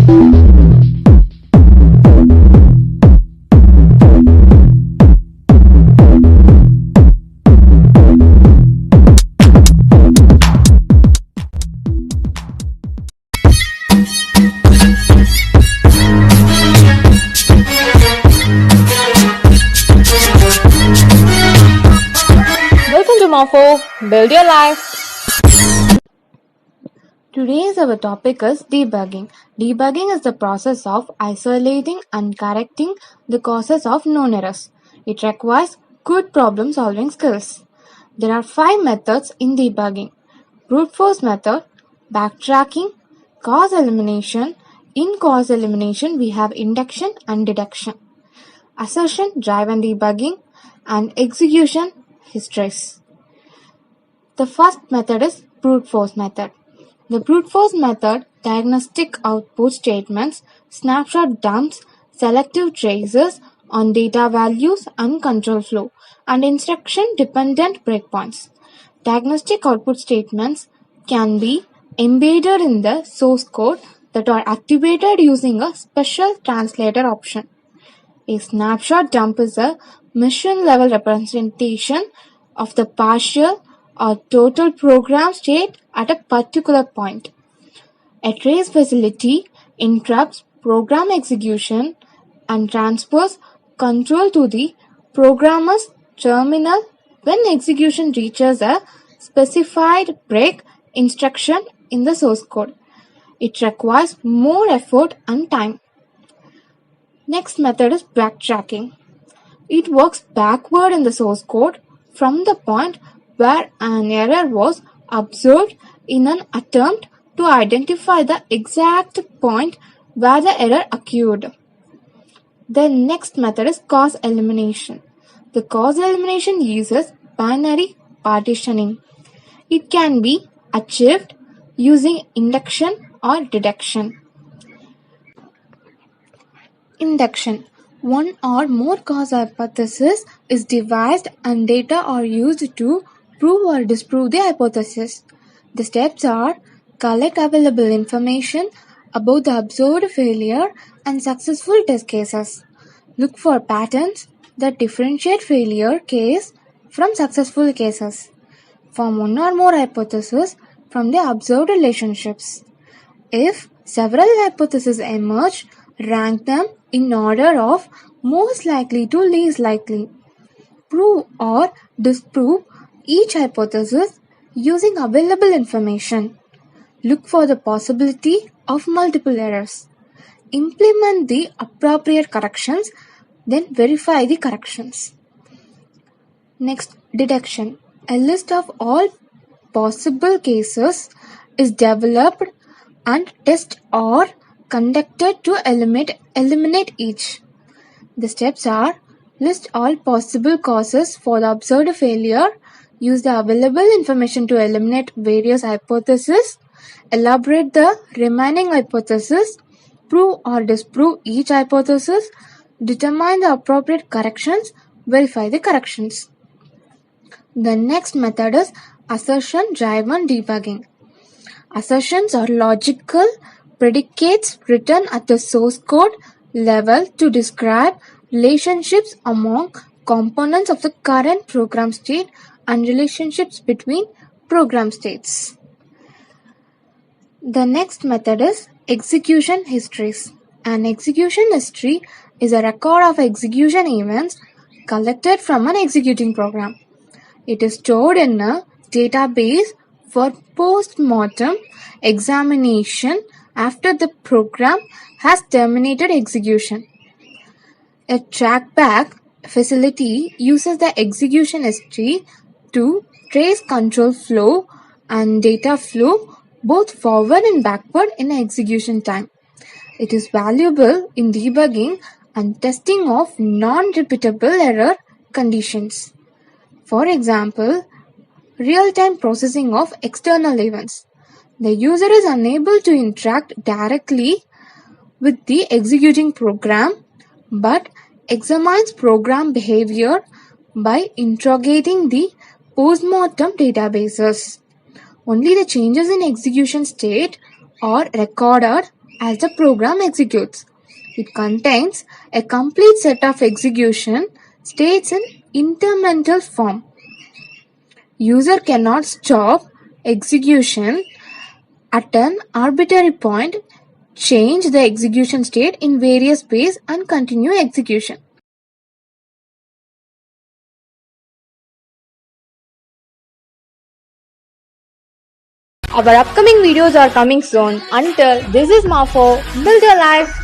Welcome to Morpho, build your life. Today's our topic is debugging. Debugging is the process of isolating and correcting the causes of known errors. It requires good problem solving skills. There are 5 methods in debugging: brute force method, backtracking, cause elimination. In cause elimination, we have induction and deduction, assertion driven debugging, and execution histories. The first method is brute force method. The brute force method diagnostic output statements, snapshot dumps, selective traces on data values and control flow, and instruction dependent breakpoints. Diagnostic output statements can be embedded in the source code that are activated using a special translator option. A snapshot dump is a mission level representation of the partial or total program state at a particular point. A trace facility interrupts program execution and transfers control to the programmer's terminal when execution reaches a specified break instruction in the source code. It requires more effort and time. Next method is backtracking. It works backward in the source code from the point where an error was observed in an attempt to identify the exact point where the error occurred. The next method is cause elimination. The cause elimination uses binary partitioning. It can be achieved using induction or deduction. Induction. One or more cause hypothesis is devised and data are used to prove or disprove the hypothesis. The steps are: collect available information about the observed failure and successful test cases. Look for patterns that differentiate failure case from successful cases. Form one or more hypotheses from the observed relationships. If several hypotheses emerge, rank them in order of most likely to least likely. Prove or disprove each hypothesis using available information. Look for the possibility of multiple errors. Implement the appropriate corrections, then verify the corrections. Next, deduction. A list of all possible cases is developed and tests are conducted to eliminate each. The steps are: list all possible causes for the observed failure, use the available information to eliminate various hypotheses, elaborate the remaining hypothesis, prove or disprove each hypothesis, determine the appropriate corrections, verify the corrections. The next method is assertion-driven debugging. Assertions are logical predicates written at the source code level to describe relationships among components of the current program state and relationships between program states. The next method is execution histories. An execution history is a record of execution events collected from an executing program. It is stored in a database for post-mortem examination after the program has terminated execution. A trackback facility uses the execution history to trace control flow and data flow both forward and backward in execution time. It is valuable in debugging and testing of non-repeatable error conditions. For example, real-time processing of external events. The user is unable to interact directly with the executing program but examines program behavior by interrogating the post-mortem databases. Only the changes in execution state are recorded as the program executes. It contains a complete set of execution states in incremental form. User cannot stop execution at an arbitrary point, change the execution state in various ways, and continue execution. Our upcoming videos are coming soon. Until this is Morpho, build your life.